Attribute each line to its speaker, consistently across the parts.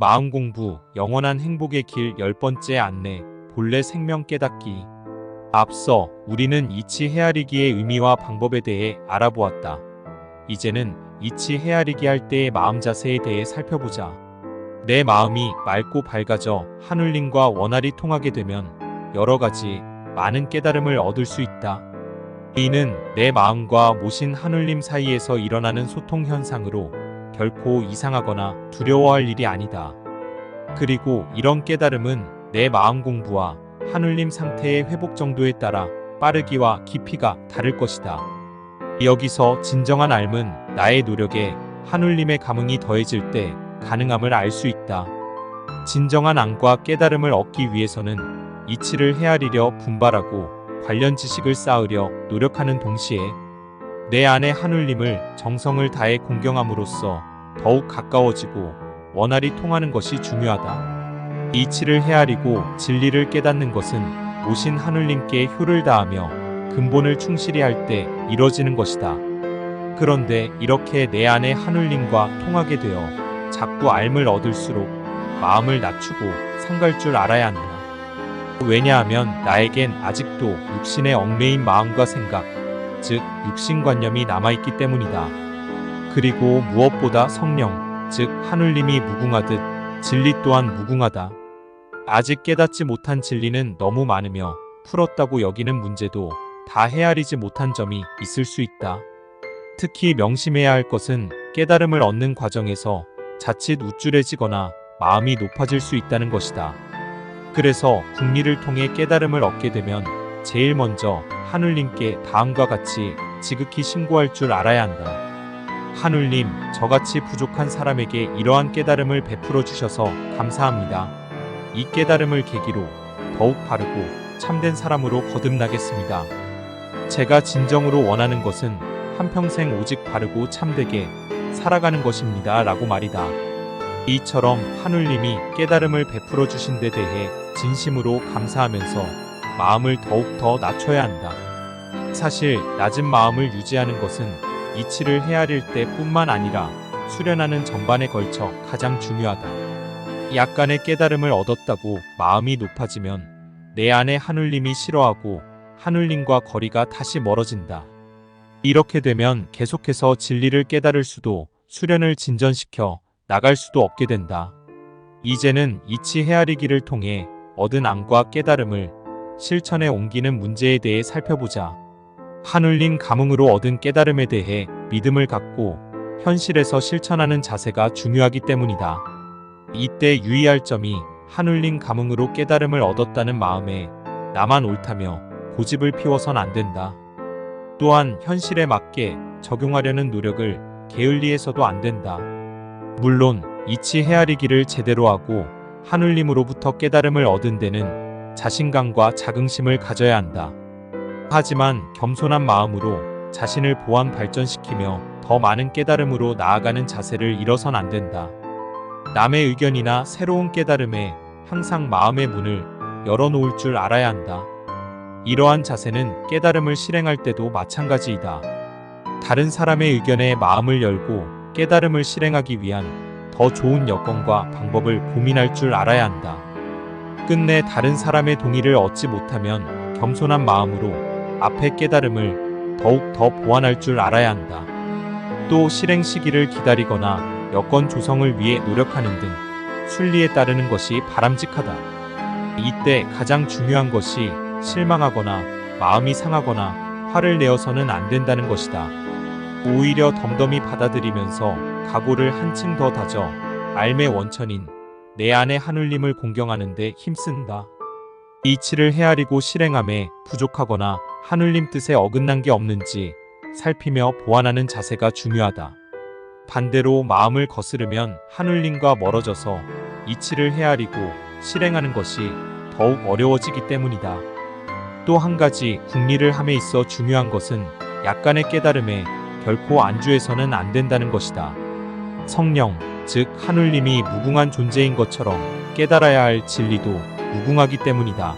Speaker 1: 마음 공부, 영원한 행복의 길 10번째 안내, 본래 생명 깨닫기. 앞서 우리는 이치 헤아리기의 의미와 방법에 대해 알아보았다. 이제는 이치 헤아리기 할 때의 마음 자세에 대해 살펴보자. 내 마음이 맑고 밝아져 하늘님과 원활히 통하게 되면 여러 가지 많은 깨달음을 얻을 수 있다. 이는 내 마음과 모신 하늘님 사이에서 일어나는 소통 현상으로 결코 이상하거나 두려워할 일이 아니다. 그리고 이런 깨달음은 내 마음 공부와 하늘님 상태의 회복 정도에 따라 빠르기와 깊이가 다를 것이다. 여기서 진정한 알은 나의 노력에 하늘님의 감흥이 더해질 때 가능함을 알 수 있다. 진정한 안과 깨달음을 얻기 위해서는 이치를 헤아리려 분발하고 관련 지식을 쌓으려 노력하는 동시에 내 안의 하늘님을 정성을 다해 공경함으로써 더욱 가까워지고 원활히 통하는 것이 중요하다. 이치를 헤아리고 진리를 깨닫는 것은 오신 하늘님께 효를 다하며 근본을 충실히 할 때 이뤄지는 것이다. 그런데 이렇게 내 안의 하늘님과 통하게 되어 자꾸 알을 얻을수록 마음을 낮추고 삼갈 줄 알아야 한다. 왜냐하면 나에겐 아직도 육신에 얽매인 마음과 생각, 즉 육신관념이 남아있기 때문이다. 그리고 무엇보다 성령, 즉 하늘님이 무궁하듯 진리 또한 무궁하다. 아직 깨닫지 못한 진리는 너무 많으며 풀었다고 여기는 문제도 다 헤아리지 못한 점이 있을 수 있다. 특히 명심해야 할 것은 깨달음을 얻는 과정에서 자칫 우쭐해지거나 마음이 높아질 수 있다는 것이다. 그래서 국리를 통해 깨달음을 얻게 되면 제일 먼저 하늘님께 다음과 같이 지극히 신고할 줄 알아야 한다. 하늘님, 저같이 부족한 사람에게 이러한 깨달음을 베풀어 주셔서 감사합니다. 이 깨달음을 계기로 더욱 바르고 참된 사람으로 거듭나겠습니다. 제가 진정으로 원하는 것은 한평생 오직 바르고 참되게 살아가는 것입니다. 라고 말이다. 이처럼 하늘님이 깨달음을 베풀어 주신 데 대해 진심으로 감사하면서 마음을 더욱 더 낮춰야 한다. 사실 낮은 마음을 유지하는 것은 이치를 헤아릴 때 뿐만 아니라 수련하는 전반에 걸쳐 가장 중요하다. 약간의 깨달음을 얻었다고 마음이 높아지면 내 안에 하늘님이 싫어하고 하늘님과 거리가 다시 멀어진다. 이렇게 되면 계속해서 진리를 깨달을 수도 수련을 진전시켜 나갈 수도 없게 된다. 이제는 이치 헤아리기를 통해 얻은 안과 깨달음을 실천에 옮기는 문제에 대해 살펴보자. 하늘님 감흥으로 얻은 깨달음에 대해 믿음을 갖고 현실에서 실천하는 자세가 중요하기 때문이다. 이때 유의할 점이 하늘님 감흥으로 깨달음을 얻었다는 마음에 나만 옳다며 고집을 피워선 안 된다. 또한 현실에 맞게 적용하려는 노력을 게을리해서도 안 된다. 물론 이치 헤아리기를 제대로 하고 하늘님으로부터 깨달음을 얻은 데는 자신감과 자긍심을 가져야 한다. 하지만 겸손한 마음으로 자신을 보완 발전시키며 더 많은 깨달음으로 나아가는 자세를 잃어선 안 된다. 남의 의견이나 새로운 깨달음에 항상 마음의 문을 열어놓을 줄 알아야 한다. 이러한 자세는 깨달음을 실행할 때도 마찬가지이다. 다른 사람의 의견에 마음을 열고 깨달음을 실행하기 위한 더 좋은 여건과 방법을 고민할 줄 알아야 한다. 끝내 다른 사람의 동의를 얻지 못하면 겸손한 마음으로 앞의 깨달음을 더욱 더 보완할 줄 알아야 한다. 또 실행 시기를 기다리거나 여건 조성을 위해 노력하는 등 순리에 따르는 것이 바람직하다. 이때 가장 중요한 것이 실망하거나 마음이 상하거나 화를 내어서는 안 된다는 것이다. 오히려 덤덤히 받아들이면서 각오를 한층 더 다져 삶의 원천인 내 안의 하늘님을 공경하는 데 힘쓴다. 이치를 헤아리고 실행함에 부족하거나 하늘님 뜻에 어긋난 게 없는지 살피며 보완하는 자세가 중요하다. 반대로 마음을 거스르면 하늘님과 멀어져서 이치를 헤아리고 실행하는 것이 더욱 어려워지기 때문이다. 또 한 가지 국리를 함에 있어 중요한 것은 약간의 깨달음에 결코 안주해서는 안 된다는 것이다. 성령, 즉 하늘님이 무궁한 존재인 것처럼 깨달아야 할 진리도 무궁하기 때문이다.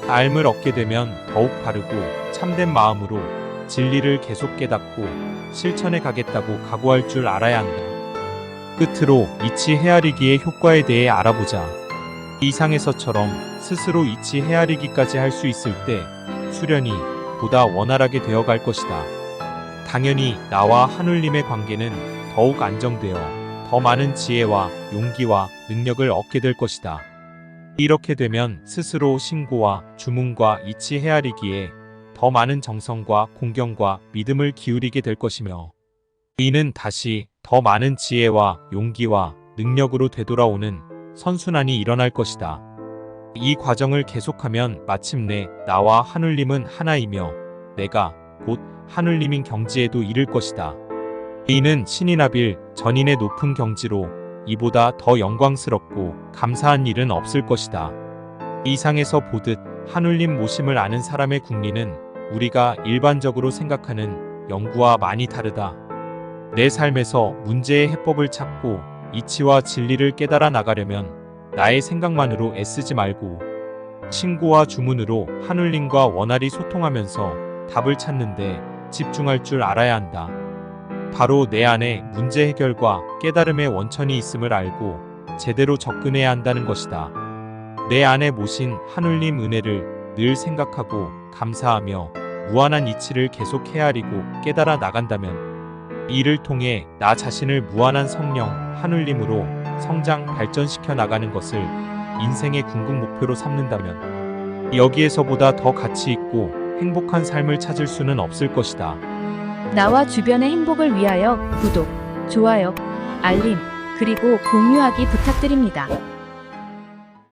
Speaker 1: 알을 얻게 되면 더욱 바르고 참된 마음으로 진리를 계속 깨닫고 실천해 가겠다고 각오할 줄 알아야 한다. 끝으로 이치 헤아리기의 효과에 대해 알아보자. 이상에서처럼 스스로 이치 헤아리기까지 할 수 있을 때 수련이 보다 원활하게 되어 갈 것이다. 당연히 나와 하늘님의 관계는 더욱 안정되어 더 많은 지혜와 용기와 능력을 얻게 될 것이다. 이렇게 되면 스스로 신고와 주문과 이치 헤아리기에 더 많은 정성과 공경과 믿음을 기울이게 될 것이며 이는 다시 더 많은 지혜와 용기와 능력으로 되돌아오는 선순환이 일어날 것이다. 이 과정을 계속하면 마침내 나와 하늘님은 하나이며 내가 곧 하늘님인 경지에도 이를 것이다. 이는 신이나빌 전인의 높은 경지로 이보다 더 영광스럽고 감사한 일은 없을 것이다. 이상에서 보듯 하늘님 모심을 아는 사람의 국리는 우리가 일반적으로 생각하는 연구와 많이 다르다. 내 삶에서 문제의 해법을 찾고 이치와 진리를 깨달아 나가려면 나의 생각만으로 애쓰지 말고 신고와 주문으로 하늘님과 원활히 소통하면서 답을 찾는데 집중할 줄 알아야 한다. 바로 내 안에 문제 해결과 깨달음의 원천이 있음을 알고 제대로 접근해야 한다는 것이다. 내 안에 모신 하늘님 은혜를 늘 생각하고 감사하며 무한한 이치를 계속 헤아리고 깨달아 나간다면 이를 통해 나 자신을 무한한 성령 하늘님으로 성장 발전시켜 나가는 것을 인생의 궁극 목표로 삼는다면 여기에서보다 더 가치 있고 행복한 삶을 찾을 수는 없을 것이다.
Speaker 2: 나와 주변의 행복을 위하여 구독, 좋아요, 알림, 그리고 공유하기 부탁드립니다.